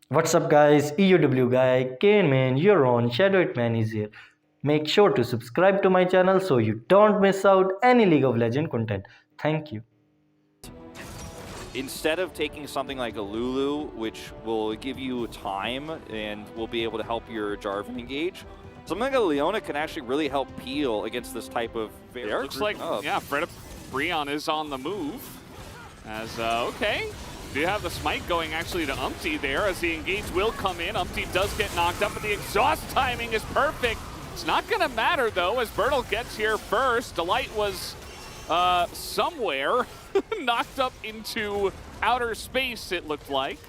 What's up guys, EUW guy, Kane man, you're on, ShadowHitman is here. Make sure to subscribe to my channel so you don't miss out any League of Legends content. Thank you. Instead of taking something like a Lulu, which will give you time and will be able to help your Jarvan engage, something like a Leona can actually really help peel against this type of... Looks like, yeah, Fred Breon is on the move. As, okay. Do have the smite going actually to Umpty there as the engage will come in. Umpty does get knocked up, but the exhaust timing is perfect. It's not going to matter, though, as Bertle gets here first. Delight was somewhere knocked up into outer space, it looked like.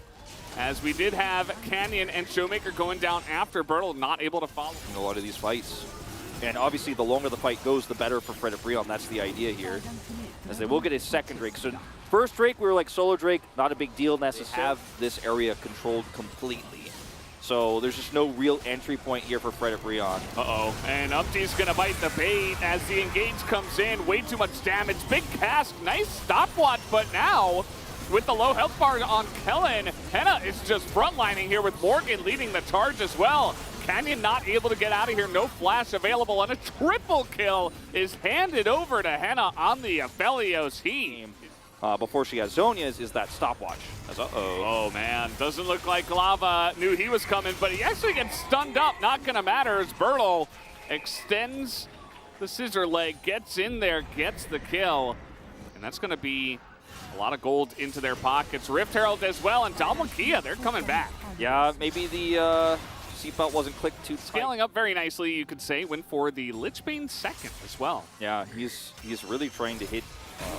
As we did have Canyon and Showmaker going down after Bertle, not able to follow. In a lot of these fights. And obviously, the longer the fight goes, the better for Fred Breon. That's the idea here. As they will get his second Drake. So first Drake, we were like, solo Drake, not a big deal necessarily. Have this area controlled completely. So there's just no real entry point here for Fred Breon. Uh-oh. And Umpty's going to bite the bait as the engage comes in. Way too much damage. Big cast. Nice stopwatch. But now, with the low health bar on Kellen, Henna is just frontlining here with Morgan leading the charge as well. Canyon not able to get out of here. No flash available. And a triple kill is handed over to Henna on the Aphelios team. Before she has Zhonya's is that stopwatch. Oh man, doesn't look like Lava knew he was coming, but he actually gets stunned up. Not gonna matter as Bertle extends the scissor leg, gets in there, gets the kill. And that's gonna be a lot of gold into their pockets. Rift Herald as well, and Dalmakia, they're coming back. Yeah, maybe the seatbelt wasn't clicked too tight. Scaling up very nicely, you could say. Went for the Lichbane second as well. Yeah, he's really trying to hit.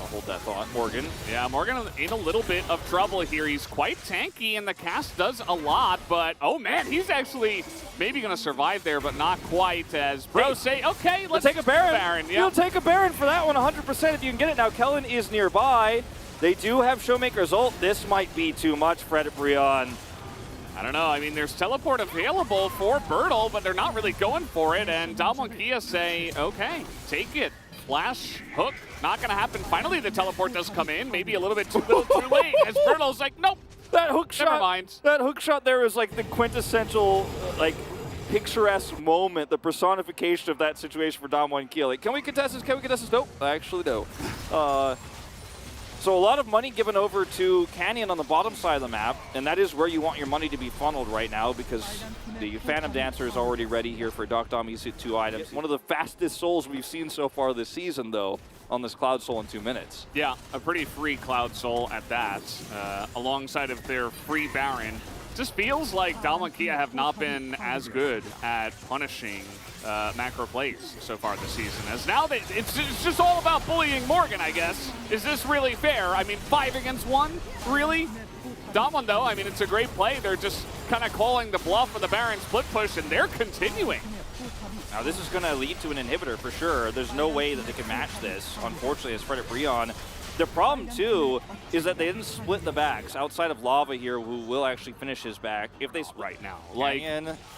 Hold that thought, Morgan. Yeah, Morgan in a little bit of trouble here. He's quite tanky, and the cast does a lot, but oh man, he's actually maybe going to survive there, but not quite. As Bro say, okay, let's take a Baron. Yeah. You'll take a Baron for that one 100% if you can get it. Now, Kellen is nearby. They do have Showmaker's ult. This might be too much, Fred Breon. I don't know. I mean, there's teleport available for Bertle, but they're not really going for it, and Dalmakia say, okay, take it. Flash, hook, not going to happen. Finally, the teleport does come in. Maybe a little bit too late, as Bertle's like, nope, that hook shot, never mind. That hook shot there is like the quintessential, like, picturesque moment, the personification of that situation for Dom1Kia. Like, can we contest this? Can we contest this? Nope, actually no. So a lot of money given over to Canyon on the bottom side of the map, and that is where you want your money to be funneled right now because the Phantom Dancer is already ready here for Doc Dom. He's hit 2 items. One of the fastest souls we've seen so far this season, though, on this Cloud Soul in 2 minutes. Yeah, a pretty free Cloud Soul at that, alongside of their free Baron. Just feels like Dalmakia have not been as good at punishing macro plays so far this season. As now it's just all about bullying Morgan, I guess. Is this really fair? I mean, 5 against 1? Really? Damwon, though, I mean, it's a great play. They're just kind of calling the bluff for the Baron split push, and they're continuing. Now, this is going to lead to an inhibitor for sure. There's no way that they can match this, unfortunately, as Fred Breon. The problem, too, is that they didn't split the backs outside of Lava here, who will actually finish his back if they right now. Like,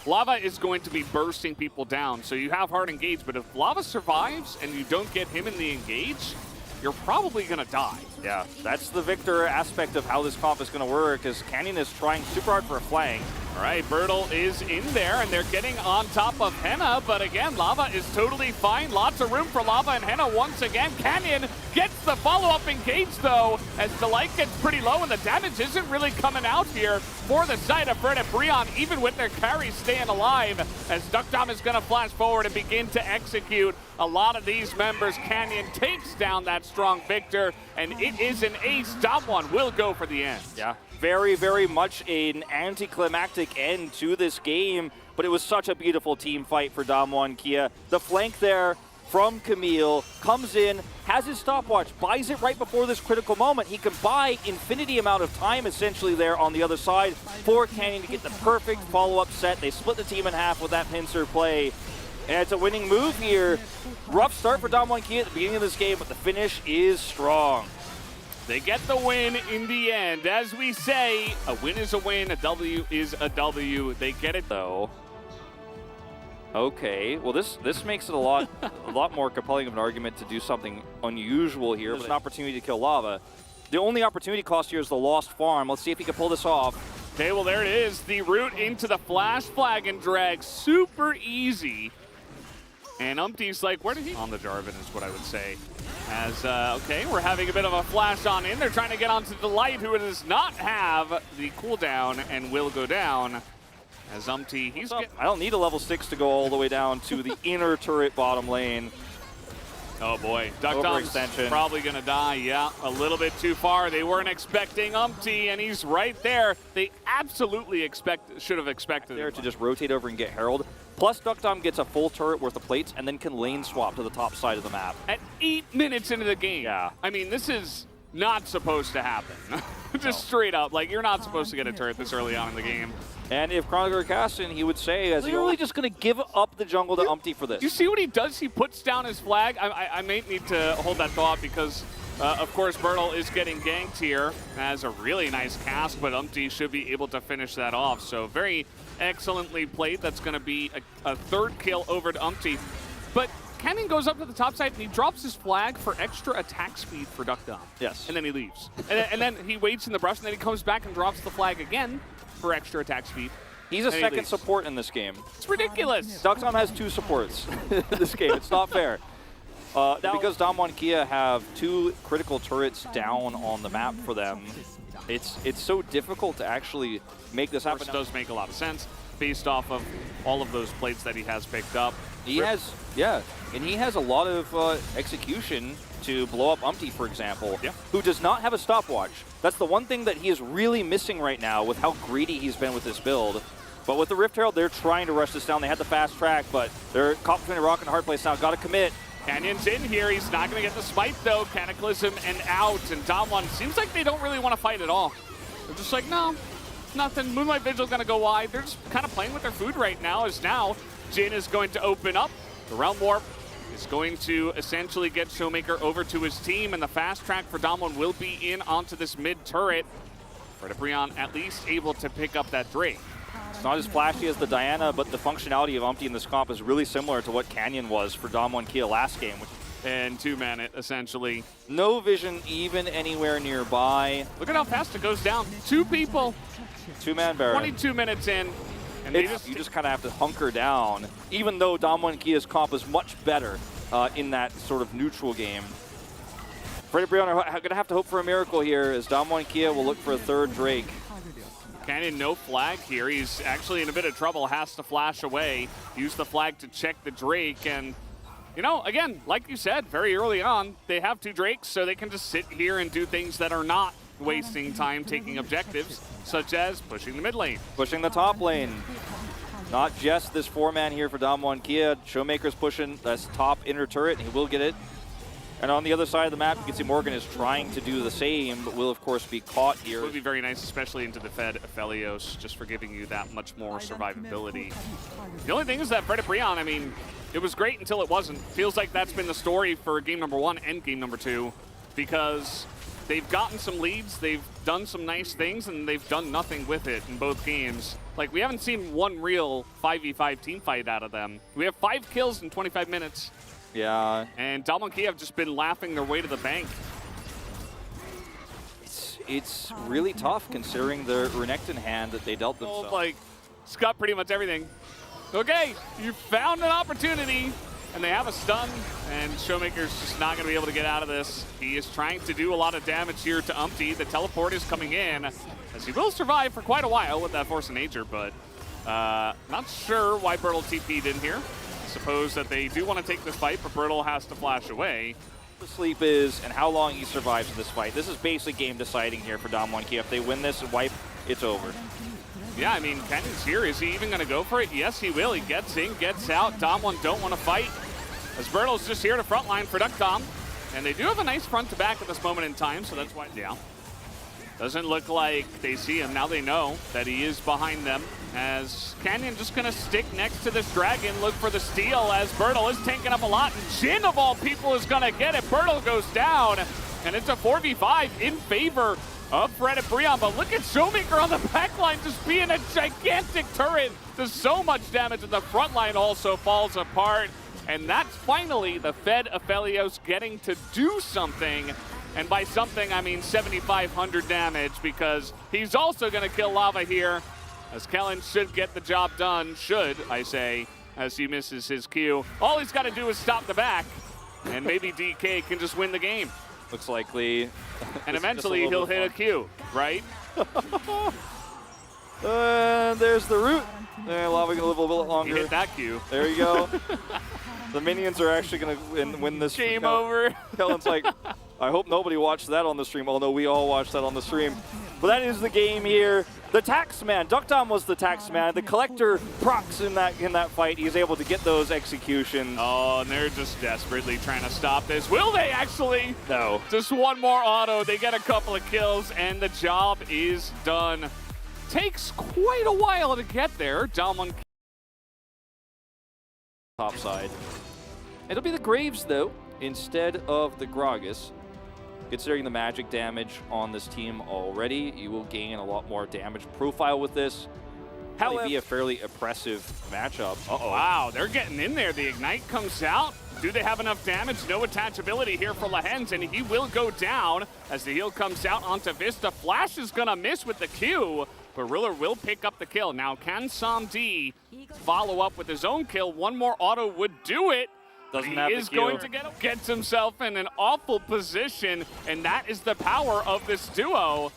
Lava is going to be bursting people down, so you have hard engage, but if Lava survives and you don't get him in the engage, you're probably going to die. Yeah, that's the Victor aspect of how this comp is going to work, because Canyon is trying super hard for a flank. All right, Bertle is in there, and they're getting on top of Henna, but again, Lava is totally fine. Lots of room for Lava and Henna once again. Canyon gets the follow-up engage, though, as Delight gets pretty low, and the damage isn't really coming out here for the side of Fred Breon, even with their carries staying alive, as Duck Dom is going to flash forward and begin to execute a lot of these members. Canyon takes down that strong Victor, and it is an ace. Damwon will go for the end. Yeah. Very, very much an anticlimactic end to this game, but it was such a beautiful team fight for Dom1Kia. The flank there from Camille comes in, has his stopwatch, buys it right before this critical moment. He can buy infinity amount of time essentially there on the other side for Canyon to get the perfect follow-up set. They split the team in half with that pincer play, and it's a winning move here. Rough start for Dom1Kia at the beginning of this game, but the finish is strong. They get the win in the end. As we say, a win is a win, a W is a W. They get it, though. Okay, well this makes it a lot more compelling of an argument to do something unusual here. There's an opportunity to kill Lava. The only opportunity cost here is the lost farm. Let's see if he can pull this off. Okay, well there it is. The route into the flash flag and drag, super easy. And Umpty's like, where did he? On the Jarvan is what I would say. As, okay, we're having a bit of a flash on in. They're trying to get onto Delight, who does not have the cooldown and will go down. As Umpty, he's I don't need a level 6 to go all the way down to the inner turret bottom lane. Oh boy, Duckdom's probably gonna die, yeah. A little bit too far. They weren't expecting Umpty, and he's right there. They absolutely should have expected there to just rotate over and get Herald. Plus, Duckdom gets a full turret worth of plates and then can lane swap to the top side of the map. At 8 minutes into the game. Yeah. I mean, this is not supposed to happen. Just straight up, like, you're not supposed to get a turret this early on in the game. And if Chronicler Caston, he would say, as literally just going to give up the jungle to Umpty for this. You see what he does? He puts down his flag. I may need to hold that thought because, of course, Bertle is getting ganked here. Has a really nice cast, but Umpty should be able to finish that off. So very excellently played. That's going to be a third kill over to Umpty. But Canyon goes up to the top side and he drops his flag for extra attack speed for Duckdom. Yes. And then he leaves. And then he waits in the brush and then he comes back and drops the flag again for extra attack speed. He's a second support in this game. It's ridiculous. Duckdom has 2 supports in this game. It's not fair. Because Damwon Kia have 2 critical turrets down on the map for them, it's so difficult to actually make this happen. It does make a lot of sense based off of all of those plates that he has picked up. He has, yeah, and he has a lot of execution to blow up Umpty, for example, who does not have a stopwatch. That's the one thing that he is really missing right now with how greedy he's been with this build. But with the Rift Herald, they're trying to rush this down. They had the fast track, but they're caught between a rock and a hard place now. Got to commit. Canyon's in here. He's not going to get the smite, though. Cataclysm and out. And Damwon seems like they don't really want to fight at all. They're just like, no, nothing. Moonlight Vigil's going to go wide. They're just kind of playing with their food right now, as now Jin is going to open up. The Realm Warp is going to essentially get Showmaker over to his team, and the fast track for Damwon will be in onto this mid turret. Vertibrion at least able to pick up that Drake. It's not as flashy as the Diana, but the functionality of Umpty in this comp is really similar to what Canyon was for Damwon Kia last game. And 2-man it, essentially. No vision even anywhere nearby. Look at how fast it goes down. 2 people. 2-man Baron. 22 minutes in. And you just kind of have to hunker down, even though Damwon Kia's comp is much better in that sort of neutral game. Vertibrion are going to have to hope for a miracle here, as Damwon Kia will look for a 3rd Drake. Canyon no flag here. He's actually in a bit of trouble, has to flash away, use the flag to check the Drake, and you know, again, like you said, very early on, they have 2 Drakes, so they can just sit here and do things that are not wasting time taking objectives, such as pushing the mid lane. Pushing the top lane. Not just this 4-man here for Damwon Kia. Showmaker's pushing this top inner turret, and he will get it. And on the other side of the map, you can see Morgan is trying to do the same, but will, of course, be caught here. It would be very nice, especially into the Fed Aphelios, just for giving you that much more survivability. The only thing is that Vertibrion, I mean, it was great until it wasn't. Feels like that's been the story for game number 1 and game number 2, because they've gotten some leads, they've done some nice things, and they've done nothing with it in both games. Like, we haven't seen one real 5v5 team fight out of them. We have 5 kills in 25 minutes. Yeah. And Damwon Kia have just been laughing their way to the bank. It's really tough considering the Renekton hand that they dealt themselves. Oh, like, it's got pretty much everything. Okay, you found an opportunity, and they have a stun, and Showmaker's just not going to be able to get out of this. He is trying to do a lot of damage here to Umpty. The teleport is coming in, as he will survive for quite a while with that Force of Nature, but not sure why Bertle TP'd in here. Suppose that they do want to take this fight, but Bertle has to flash away. The sleep is and how long he survives this fight. This is basically game deciding here for Damwon Kia. If they win this and wipe, it's over. Yeah, I mean, Canyon's here. Is he even going to go for it? Yes, he will. He gets in, gets out. Damwon don't want to fight, as Bertle's just here to frontline for Duckdom. And they do have a nice front to back at this moment in time, so that's why, yeah. Doesn't look like they see him. Now they know that he is behind them, as Canyon just going to stick next to this dragon, look for the steal, as Bertle is tanking up a lot, and Jin of all people is going to get it. Bertle goes down, and it's a 4v5 in favor of Vertibrion, but look at Showmaker on the back line just being a gigantic turret. Does so much damage, and the front line also falls apart. And that's finally the Fed Aphelios getting to do something And by something, I mean 7,500 damage, because he's also going to kill Lava here, as Kellen should get the job done, should, I say, as he misses his Q. All he's got to do is stop the back, and maybe DK can just win the game. Looks likely. And eventually he'll hit a Q, right? There's the root. Lava gonna live a little bit longer. He hit that Q. There you go. The minions are actually gonna win this. Game over. Kellen's like, I hope nobody watched that on the stream, although we all watched that on the stream. But that is the game here. The Taxman, Duckdom was the Taxman. The Collector procs in that fight. He's able to get those executions. Oh, and they're just desperately trying to stop this. Will they actually? No. Just one more auto. They get a couple of kills, and the job is done. Takes quite a while to get there. Dom1 Top side. It'll be the Graves, though, instead of the Gragas. Considering the magic damage on this team already, you will gain a lot more damage profile with this. Probably be a fairly oppressive matchup. Uh-oh. Wow, they're getting in there. The Ignite comes out. Do they have enough damage? No attachability here for Lehens, and he will go down as the heal comes out onto Vista. Flash is going to miss with the Q, but Ruler will pick up the kill. Now, can SomD follow up with his own kill? One more auto would do it. Doesn't he have is the Q. going to gets himself in an awful position, and that is the power of this duo.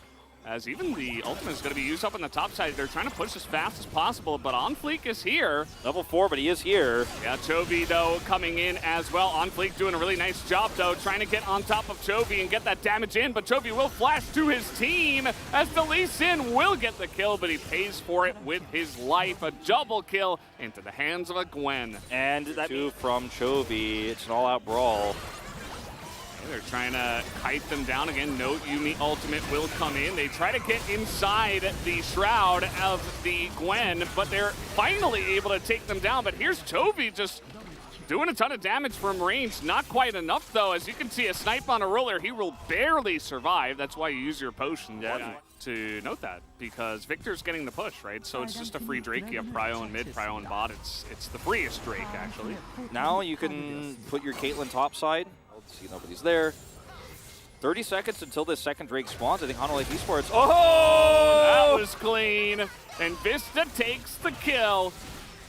As even the ultimate is going to be used up on the top side. They're trying to push as fast as possible, but OnFleek is here. Level 4, but he is here. Yeah, Chovy, though, coming in as well. OnFleek doing a really nice job, though, trying to get on top of Chovy and get that damage in, but Chovy will flash to his team as the Lee Sin will get the kill, but he pays for it with his life. A double kill into the hands of a Gwen. And that two from Chovy. It's an all-out brawl. They're trying to kite them down again. No Yumi ultimate will come in. They try to get inside the shroud of the Gwen, but they're finally able to take them down. But here's Chovy just doing a ton of damage from range. Not quite enough, though. As you can see, a snipe on a Ruler, he will barely survive. That's why you use your potion to note that, because Victor's getting the push, right? So it's just a free Drake. You have Prio and mid, Prio and bot. It's the freest Drake, actually. Now you can put your Caitlyn topside. See, nobody's there. 30 seconds until this second Drake spawns. I think Highlights Esports. Oh! That was clean. And Vista takes the kill.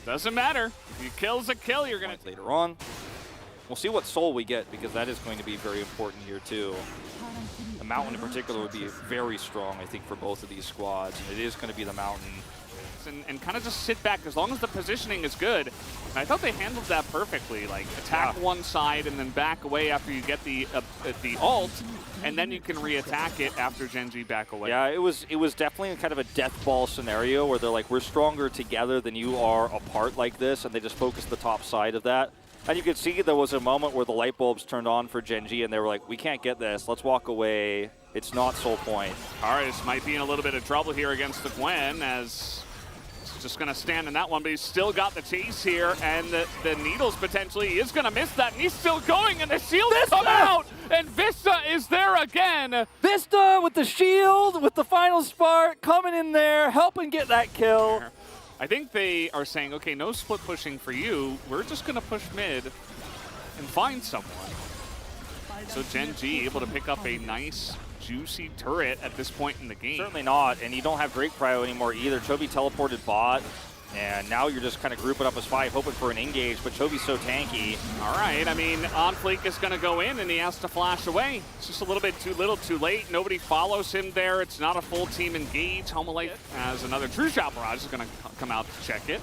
Doesn't matter. He kills a kill, you're going to... Later on. We'll see what soul we get, because that is going to be very important here, too. The Mountain in particular would be very strong, I think, for both of these squads. And it is going to be the Mountain. And kind of just sit back as long as the positioning is good. And I thought they handled that perfectly. Like attack one side and then back away after you get the ult, and then you can re-attack it after Genji back away. Yeah, it was definitely kind of a death ball scenario where they're like, we're stronger together than you are apart like this, and they just focused the top side of that. And you could see there was a moment where the light bulbs turned on for Genji, and they were like, we can't get this. Let's walk away. It's not soul point. Karius might be in a little bit of trouble here against the Gwen, as just going to stand in that one, but he's still got the chase here, and the Needles potentially is going to miss that, and he's still going, and the shield come out, and Vista is there again. Vista with the shield, with the final spark, coming in there, helping get that kill. I think they are saying, okay, no split pushing for you. We're just going to push mid and find someone. So Genji able to pick up a nice juicy turret at this point in the game. Certainly not, and you don't have Drake Prio anymore either. Chovy teleported bot, and now you're just kind of grouping up as 5, hoping for an engage, but Chovy's so tanky. All right, I mean, OnFleek is going to go in, and he has to flash away. It's just a little bit too little, too late. Nobody follows him there. It's not a full team engage. Highlights as another True Shot Barrage is going to come out to check it.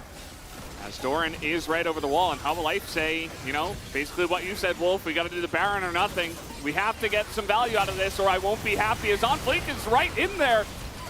As Doran is right over the wall, and Highlights say, you know, basically what you said, Wolf, we got to do the Baron or nothing. We have to get some value out of this, or I won't be happy. As OnFleek is right in there,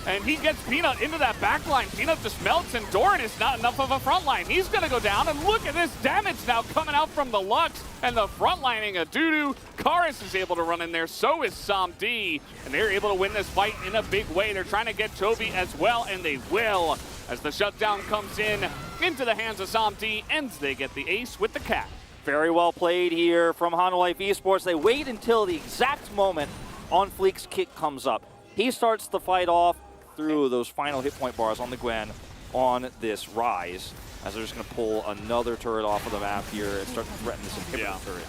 and he gets Peanut into that back line. Peanut just melts, and Doran is not enough of a front line. He's going to go down, and look at this damage now coming out from the Lux, and the front lining of Dudu. Karis is able to run in there, so is SomD, and they're able to win this fight in a big way. They're trying to get Chovy as well, and they will, as the shutdown comes in into the hands of SomD, and they get the ace with the cat. Very well played here from Highlights Esports. They wait until the exact moment OnFleek's kick comes up. He starts the fight off through those final hit point bars on the Gwen on this Rise, as they're just going to pull another turret off of the map here and start to threaten this inhibitor turret.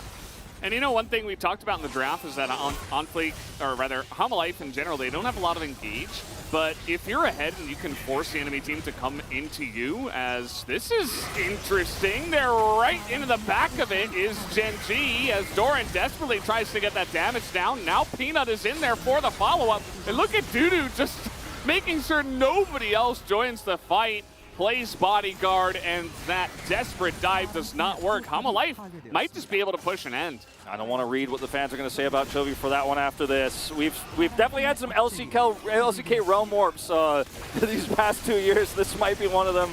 And you know, one thing we talked about in the draft is that on Fleek, or rather, Highlights in general, they don't have a lot of engage. But if you're ahead and you can force the enemy team to come into you, as this is interesting, they're right into the back of it is Gen G, as Doran desperately tries to get that damage down. Now Peanut is in there for the follow-up. And look at Dudu just making sure nobody else joins the fight. Plays bodyguard, and that desperate dive does not work. Highlights might just be able to push an end. I don't want to read what the fans are going to say about Chovy for that one after this. We've definitely had some LCK realm warps these past 2 years. This might be one of them,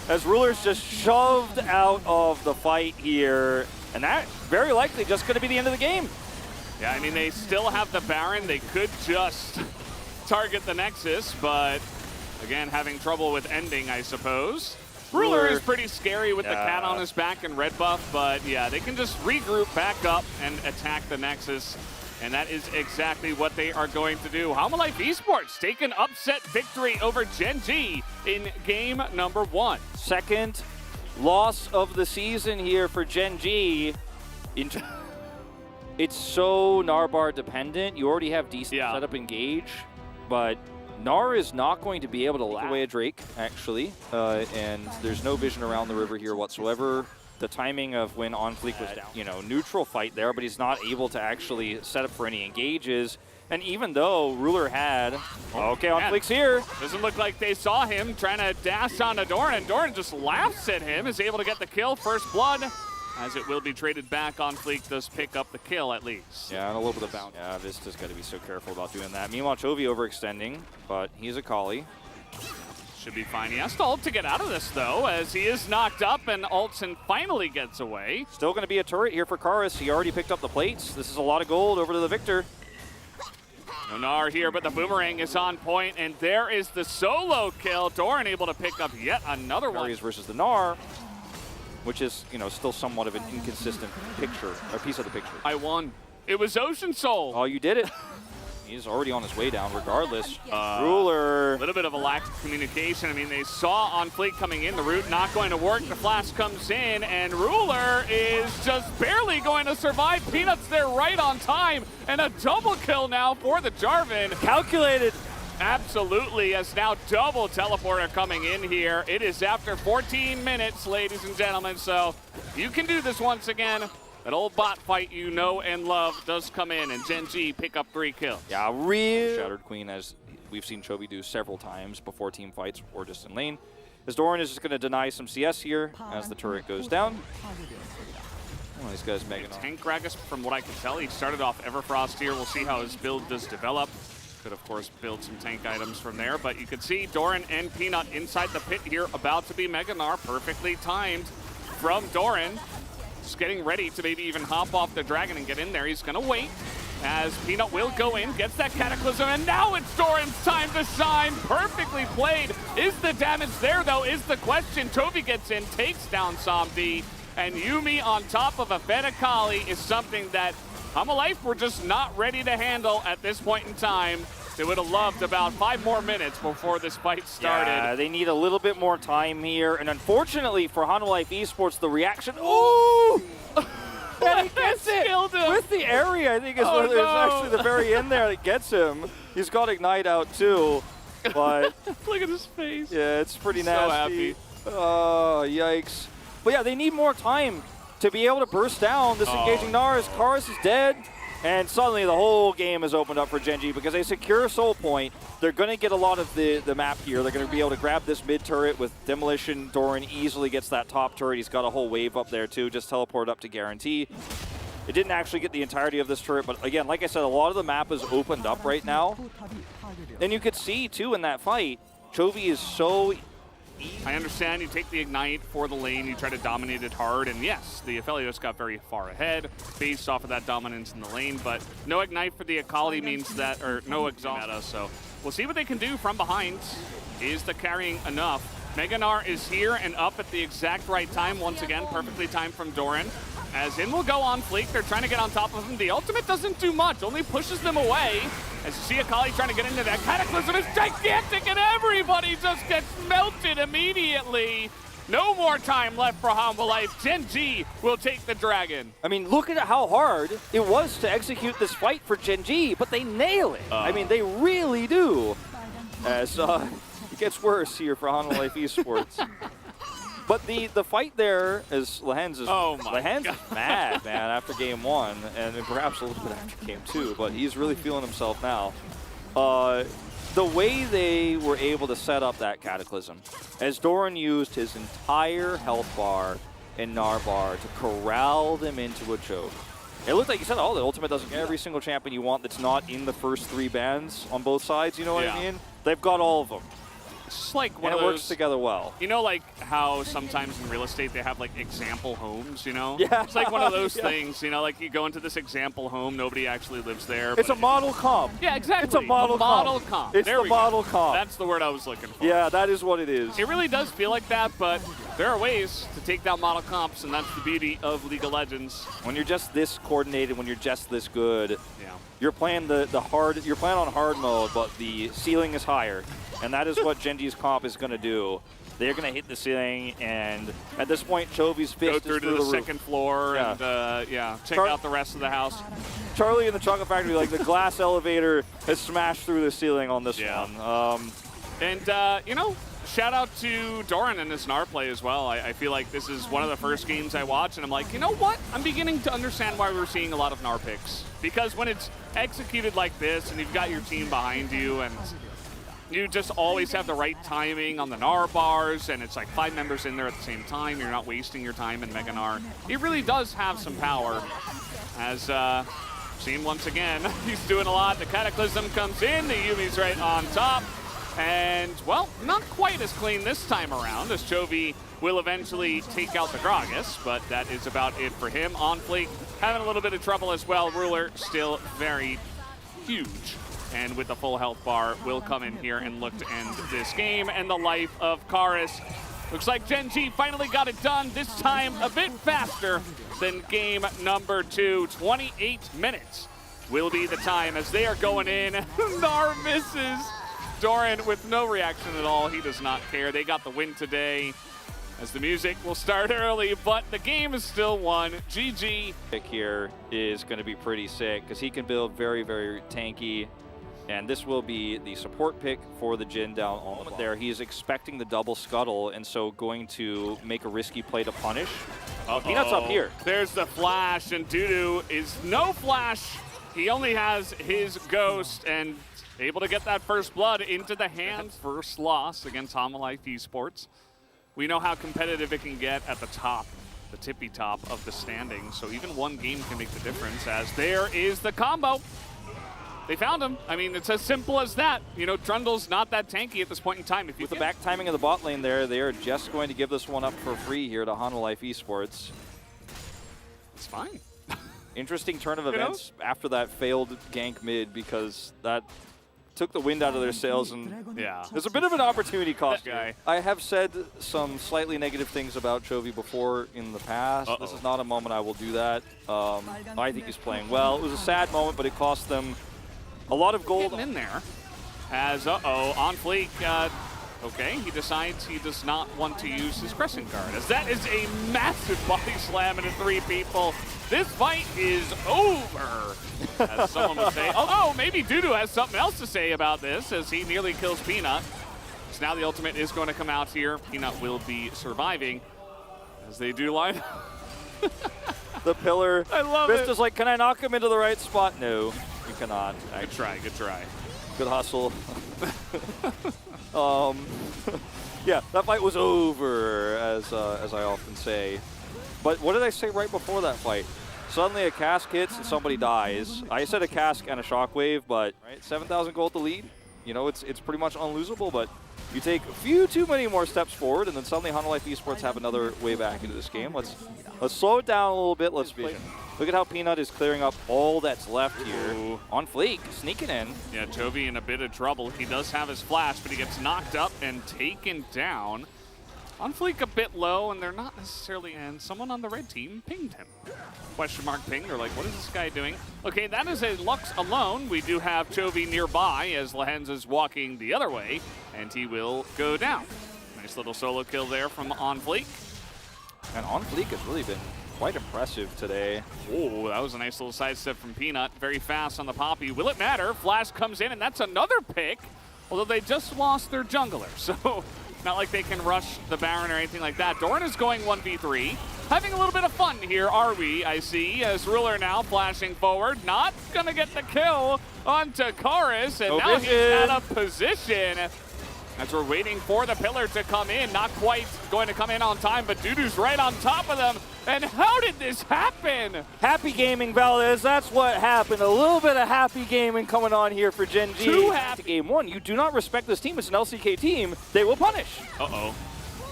as Ruler's just shoved out of the fight here, and that very likely just going to be the end of the game. Yeah, I mean, they still have the Baron. They could just target the Nexus, but again, having trouble with ending, I suppose. Ruler is pretty scary with the cat on his back and red buff, but yeah, they can just regroup back up and attack the Nexus, and that is exactly what they are going to do. Highlights Esports take an upset victory over Gen G in game number 1. Second loss of the season here for Gen G. It's so Narbar dependent. You already have decent setup engage, but Gnar is not going to be able to take away a Drake, actually, and there's no vision around the river here whatsoever. The timing of when On Fleek was down, you know, neutral fight there, but he's not able to actually set up for any engages. And even though Ruler had, okay, On Fleek's here. Doesn't look like they saw him trying to dash onto Doran, and Doran just laughs at him, is able to get the kill, first blood, as it will be traded back. On Fleek does pick up the kill at least. Yeah, and a little bit of bounce. Yeah, Vista's got to be so careful about doing that. Meanwhile, Chovy overextending, but he's a Kali. Should be fine. He has to ult to get out of this, though, as he is knocked up and ults and finally gets away. Still going to be a turret here for Karis. He already picked up the plates. This is a lot of gold over to the Victor. No Gnar here, but the boomerang is on point, and there is the solo kill. Doran able to pick up yet another one. Versus the Gnar, which is, you know, still somewhat of an inconsistent picture, or piece of the picture. I won. It was Ocean Soul. Oh, you did it. He's already on his way down regardless. Ruler. A little bit of a lack of communication. I mean, they saw On Fleek coming in, the route not going to work. The flash comes in, and Ruler is just barely going to survive. Peanut's there right on time, and a double kill now for the Jarvan. Calculated. Absolutely, as now double teleporter coming in here. It is after 14 minutes, ladies and gentlemen, so you can do this once again. That old bot fight you know and love does come in, and Gen G pick up 3 kills. Yeah, real Shattered Queen, as we've seen Chovy do several times before team fights or just in lane. As Doran is just going to deny some CS here as the turret goes down. Oh, these guys making Tank Gragas, from what I can tell, he started off Everfrost here. We'll see how his build does develop. Could, of course, build some tank items from there, but you can see Doran and Peanut inside the pit here, about to be Mega Gnar, perfectly timed from Doran. Just getting ready to maybe even hop off the dragon and get in there. He's gonna wait, as Peanut will go in, gets that Cataclysm, and now it's Doran's time to shine. Perfectly played. Is the damage there, though, is the question. Chovy gets in, takes down Somdi, and Yuumi on top of a Fed Akali is something that Highlights were just not ready to handle at this point in time. They would have loved about 5 more minutes before this fight started. Yeah, they need a little bit more time here, and unfortunately for Highlights Esports, the reaction, ooh! And he gets it with the area. I think it's actually the very end there that gets him. He's got Ignite out too, but look at his face. Yeah, it's pretty nasty. So happy. Oh, yikes. But yeah, they need more time to be able to burst down this engaging Gnar, as Karis is dead. And suddenly the whole game is opened up for Gen G because they secure Soul Point. They're going to get a lot of the map here. They're going to be able to grab this mid turret with Demolition. Doran easily gets that top turret. He's got a whole wave up there too. Just teleport up to guarantee. It didn't actually get the entirety of this turret, but again, like I said, a lot of the map is opened up right now. And you could see too in that fight, Chovy is so I understand you take the Ignite for the lane, you try to dominate it hard, and yes, the Aphelios got very far ahead based off of that dominance in the lane, but no Ignite for the Akali means that, or no exhaust meta, so we'll see what they can do from behind. Is the carrying enough? Mega Gnar is here and up at the exact right time, once again, perfectly timed from Doran. As in will go On Fleek, they're trying to get on top of him. The ultimate doesn't do much, only pushes them away. As you see Akali trying to get into that Cataclysm is gigantic and everybody just gets melted immediately. No more time left for Humble Life. Gen G will take the dragon. I mean, look at how hard it was to execute this fight for Gen G, but they nail it. I mean, they really do. As it gets worse here for Humble Life Esports. But the fight there is Lehens is mad, man, after game 1, and perhaps a little bit after game 2, but he's really feeling himself now. The way they were able to set up that Cataclysm, as Doran used his entire health bar and Gnar bar to corral them into a choke. It looked like you said, oh, the ultimate doesn't get every single champion you want that's not in the first 3 bans on both sides, you know what I mean? They've got all of them. It's just like one and of it those, works together well. You know, like how sometimes in real estate they have like example homes, you know? Yeah. It's like one of those things, you know, like you go into this example home, nobody actually lives there. It's a model comp. Yeah, exactly. It's a model comp. It's the model comp. That's the word I was looking for. Yeah, that is what it is. It really does feel like that, but there are ways to take down model comps, and that's the beauty of League of Legends. When you're just this coordinated, when you're just this good, you're playing you're playing on hard mode, but the ceiling is higher. And that is what Gen G's comp is going to do. They're going to hit the ceiling, and at this point, Chovy's fist go through is to the second floor and check out the rest of the house. Charlie in the Chocolate Factory, like the glass elevator has smashed through the ceiling on this one. You know, shout out to Doran and his Gnar play as well. I feel like this is one of the first games I watch, and I'm like, you know what? I'm beginning to understand why we're seeing a lot of Gnar picks. Because when it's executed like this, and you've got your team behind you, and you just always have the right timing on the Gnar bars, and it's like 5 members in there at the same time. You're not wasting your time in Mega Gnar. It really does have some power. As seen once again, he's doing a lot. The Cataclysm comes in, the Yumi's right on top. And, well, not quite as clean this time around, as Chovy will eventually take out the Gragas, but that is about it for him. On Fleek having a little bit of trouble as well. Ruler still very huge. And with the full health bar, will come in here and look to end this game. And the life of Karis. Looks like Gen G finally got it done, this time a bit faster than game number 2. 28 minutes will be the time as they are going in. Gnar misses. Doran with no reaction at all. He does not care. They got the win today. As the music will start early, but the game is still won. GG. Pick here is going to be pretty sick because he can build very, very tanky. And this will be the support pick for the Jhin down on the there. He is expecting the double scuttle, and so going to make a risky play to punish. Peanut's up here. There's the flash, and Dudu is no flash. He only has his ghost, and able to get that first blood into the hand. First loss against Humble Life Esports. We know how competitive it can get at the top, the tippy top of the standings. So even one game can make the difference, as there is the combo. They found him. I mean, it's as simple as that. You know, Trundle's not that tanky at this point in time. If you With the back timing of the bot lane there, they are just going to give this one up for free here to Humble Life Esports. It's fine. Interesting turn of events after that failed gank mid, because that took the wind out of their sails, and there's a bit of an opportunity cost. I have said some slightly negative things about Chovy before in the past. This is not a moment I will do that. I think he's playing well. It was a sad moment, but it cost them a lot of gold. Getting in there as, on Fleek. Okay, he decides he does not want to use his Crescent Guard, as that is a massive body slam into 3 people. This fight is over, as someone would say. Oh, maybe Dudu has something else to say about this, as he nearly kills Peanut. So now the ultimate is going to come out here. Peanut will be surviving, as they do line the pillar. I love it. Vista's like, can I knock him into the right spot? No, you cannot. Good try, good try. Good hustle. Yeah, that fight was over, as I often say. But what did I say right before that fight? Suddenly a cask hits and somebody dies. I said a cask and a shockwave, but 7,000 gold to lead. You know, it's pretty much unlosable, but you take a few too many more steps forward, and then suddenly Humble Life Esports have another way back into this game. Let's slow it down a little bit. Let's play. Look at how Peanut is clearing up all that's left here. Ooh. On Fleek, sneaking in. Yeah, Chovy in a bit of trouble. He does have his flash, but he gets knocked up and taken down. On Fleek a bit low, and they're not necessarily, and someone on the red team pinged him. Question mark ping, they're like, what is this guy doing? Okay, that is a Lux alone. We do have Chovy nearby as Lehens is walking the other way, and he will go down. Nice little solo kill there from On Fleek. And On Fleek has really been quite impressive today. Oh, that was a nice little sidestep from Peanut. Very fast on the Poppy. Will it matter? Flash comes in, and that's another pick. Although they just lost their jungler, so not like they can rush the Baron or anything like that. Doran is going 1v3. Having a little bit of fun here, are we? I see, as Ruler now flashing forward. Not gonna get the kill onto Karis, and now he's out of position. As we're waiting for the pillar to come in, not quite going to come in on time, but Dudu's right on top of them. And how did this happen? Happy gaming, Valdez. That's what happened. A little bit of happy gaming coming on here for Gen G. Too happy. Game one, you do not respect this team. It's an LCK team. They will punish. Uh-oh.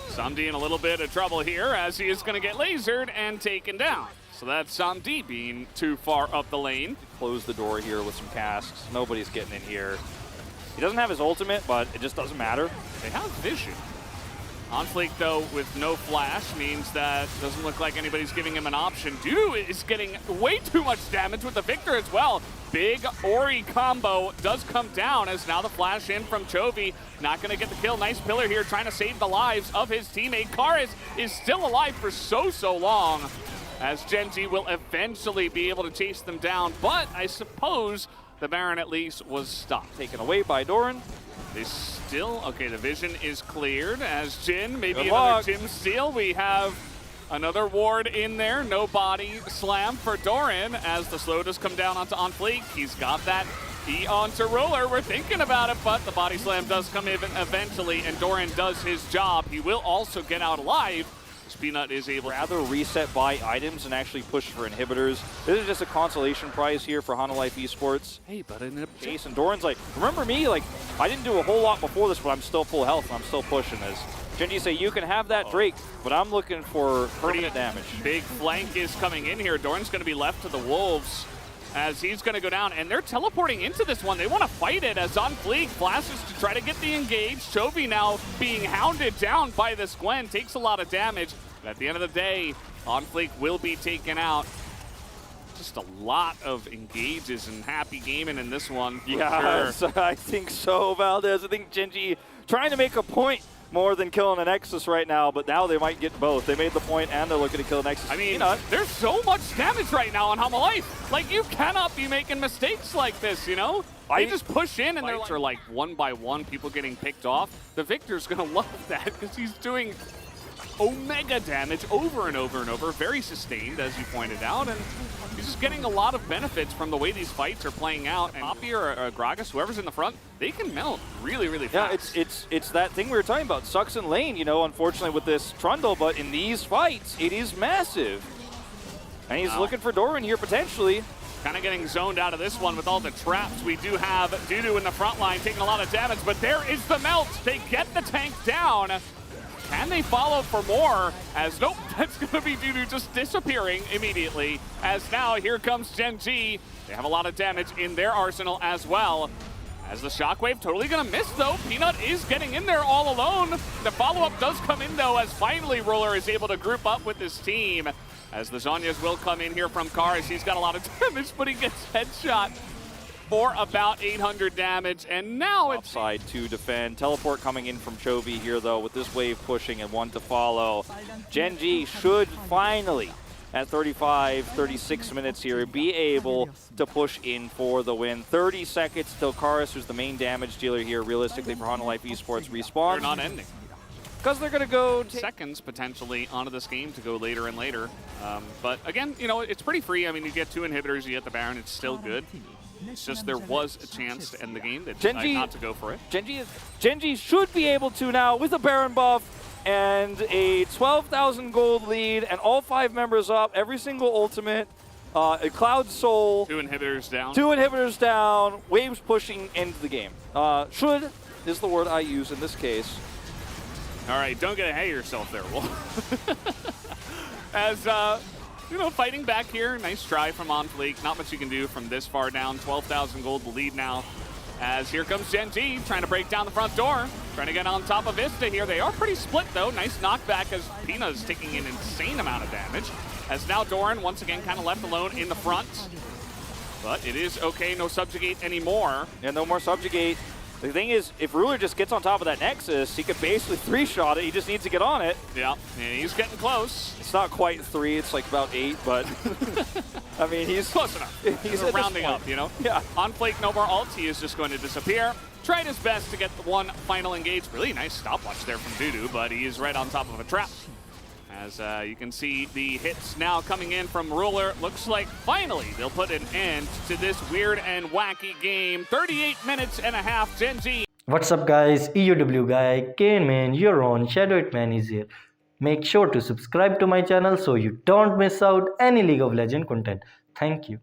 Samdi in a little bit of trouble here as he is going to get lasered and taken down. So that's Samdi being too far up the lane. Close the door here with some casks. Nobody's getting in here. He doesn't have his ultimate, but it just doesn't matter. They have vision. On Fleek, though, with no flash means that doesn't look like anybody's giving him an option. Dudu is getting way too much damage with the Victor as well. Big Ori combo does come down as now the flash in from Chovy. Not going to get the kill. Nice pillar here trying to save the lives of his teammate. Karis is still alive for so long as Gen G will eventually be able to chase them down. But I suppose the Baron at least was stopped. Taken away by Doran. They still, okay, the vision is cleared as Jin, maybe Good another luck. Jim steal. We have another ward in there, no body slam for Doran as the slow does come down onto On Fleek. He's got that E onto Roller. We're thinking about it, but the body slam does come in eventually and Doran does his job. He will also get out alive. Peanut is able to rather reset buy items and actually push for inhibitors. This is just a consolation prize here for Hana Life Esports. Hey, but in a Jason Doran's like, remember me? Like, I didn't do a whole lot before this, but I'm still full health and I'm still pushing this. Genji say, you can have that Drake, but I'm looking for permanent damage. Big flank is coming in here. Doran's going to be left to the Wolves as he's going to go down, and they're teleporting into this one. They want to fight it as On Fleek flashes to try to get the engage. Chovy now being hounded down by this Gwen, takes a lot of damage. But at the end of the day, On Fleek will be taken out. Just a lot of engages and happy gaming in this one. Yeah, Sure. I think so, Valdez. I think Genji trying to make a point more than killing a Nexus right now, but now they might get both. They made the point and they're looking to kill Nexus. I mean, there's so much damage right now on Hama Life. Like, you cannot be making mistakes like this, you know? They just push in and they're like one by one, people getting picked off. The Victor's gonna love that because he's doing omega damage over and over and over. Very sustained, as you pointed out, and he's just getting a lot of benefits from the way these fights are playing out. And Poppy or Gragas, whoever's in the front, they can melt really, really fast. Yeah, it's that thing we were talking about. Sucks in lane, you know, unfortunately with this Trundle, but in these fights, it is massive. And he's looking for Doran here potentially. Kind of getting zoned out of this one with all the traps. We do have Dudu in the front line taking a lot of damage, but there is the melt. They get the tank down. Can they follow for more? As nope, that's going to be Dudu just disappearing immediately. As now here comes Gen G. They have a lot of damage in their arsenal as well. As the shockwave totally going to miss though. Peanut is getting in there all alone. The follow-up does come in though as finally Roller is able to group up with his team. As the Zhonya's will come in here from Karis. He's got a lot of damage, but he gets headshot for about 800 damage, and now it's upside to defend. Teleport coming in from Chovy here, though, with this wave pushing and one to follow. Gen G should finally, at 36 minutes here, be able to push in for the win. 30 seconds till Karis, who's the main damage dealer here, realistically, for Hana Life Esports, respawns. They're not ending. Because they're going to go seconds potentially onto this game to go later and later. But again, you know, it's pretty free. I mean, you get 2 inhibitors, you get the Baron, it's still good. It's just there was a chance to end the game. They decided not to go for it. Gen G should be able to now with a Baron buff and a 12,000 gold lead and all 5 members up, every single ultimate, a Cloud Soul. 2 inhibitors down. 2 inhibitors down, waves pushing into the game. Should is the word I use in this case. All right, don't get ahead of yourself there, Wolf. As you know, fighting back here. Nice try from On Fleek. Not much you can do from this far down. 12,000 gold the lead now. As here comes Gen G trying to break down the front door. Trying to get on top of Vista here. They are pretty split though. Nice knockback as Pina is taking an insane amount of damage. As now Doran once again kind of left alone in the front. But it is okay, no subjugate anymore. Yeah, no more subjugate. The thing is, if Ruler just gets on top of that Nexus, he could basically 3-shot it. He just needs to get on it. Yeah, and he's getting close. It's not quite 3, it's like about 8, but I mean, he's Close enough. He's We're at this rounding point. up, you know? Yeah. On Flake, no more ult. He is just going to disappear. Tried his best to get the one final engage. Really nice stopwatch there from Dudu, but he is right on top of a trap. As you can see, the hits now coming in from Ruler. Looks like finally they'll put an end to this weird and wacky game. 38 minutes and a half, Gen Z. What's up guys, EUW guy, Kane man, you're on, ShadowHitman is here. Make sure to subscribe to my channel so you don't miss out any League of Legends content. Thank you.